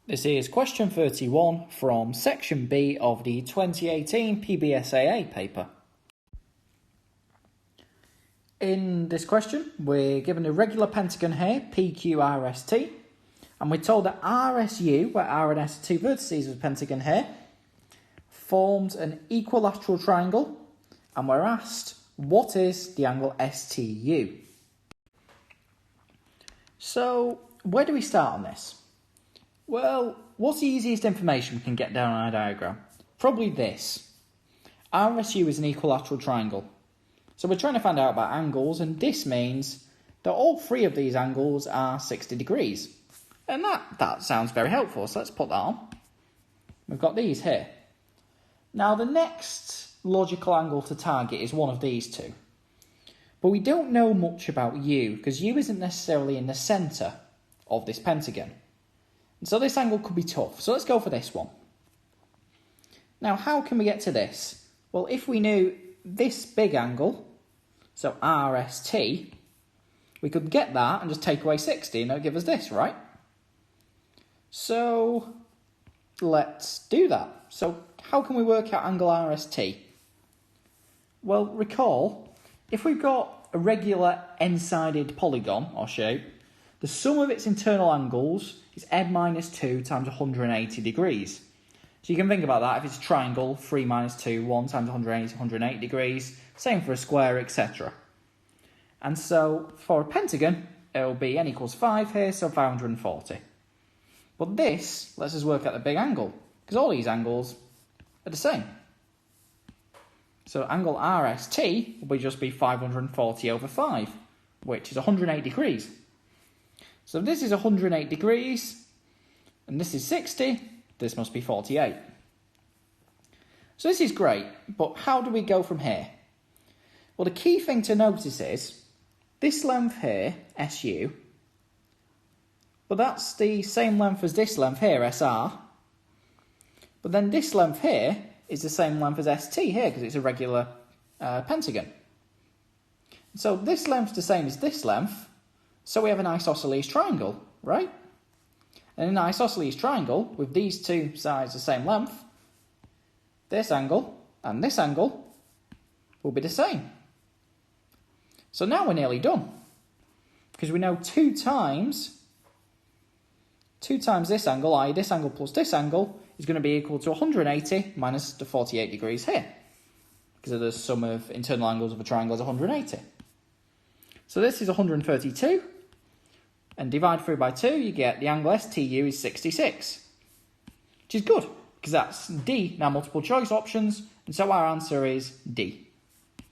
This is question 31 from section B of the 2018 PBSAA paper. In this question, we're given a regular pentagon here, PQRST, and we're told that RSU, where R and S are two vertices of the pentagon here, forms an equilateral triangle, and we're asked, what is the angle STU? So, where do we start on this? Well, what's the easiest information we can get down on our diagram? Probably this. RSU is an equilateral triangle. So we're trying to find out about angles, and this means that all three of these angles are 60 degrees. And that sounds very helpful, so let's put that on. We've got these here. Now the next logical angle to target is one of these two. But we don't know much about U, because U isn't necessarily in the centre of this pentagon. And so this angle could be tough. So let's go for this one. Now, how can we get to this? Well, if we knew this big angle, so RST, we could get that and just take away 60 and it'll give us this, right? So let's do that. So how can we work out angle RST? Well, recall, if we've got a regular n-sided polygon or shape, the sum of its internal angles is n minus 2 times 180 degrees. So you can think about that. If it's a triangle, 3 minus 2, 1 times 180, 180 degrees. Same for a square, etc. And so for a pentagon, it will be n equals 5 here, so 540. But this lets us work out the big angle, because all these angles are the same. So angle RST will just be 540 over 5, which is 108 degrees. So this is 108 degrees, and this is 60, this must be 48. So this is great, but how do we go from here? Well, the key thing to notice is, this length here, SU, but that's the same length as this length here, SR, but then this length here is the same length as ST here, because it's a regular pentagon. So this length's the same as this length, so we have an isosceles triangle, right? And in an isosceles triangle, with these two sides the same length, this angle and this angle will be the same. So now we're nearly done, because we know 2 times this angle, i.e. this angle plus this angle, is going to be equal to 180 minus the 48 degrees here, because of the sum of internal angles of a triangle is 180. So this is 132. And divide through by 2, you get the angle STU is 66. Which is good, because that's D, now multiple choice options, and so our answer is D.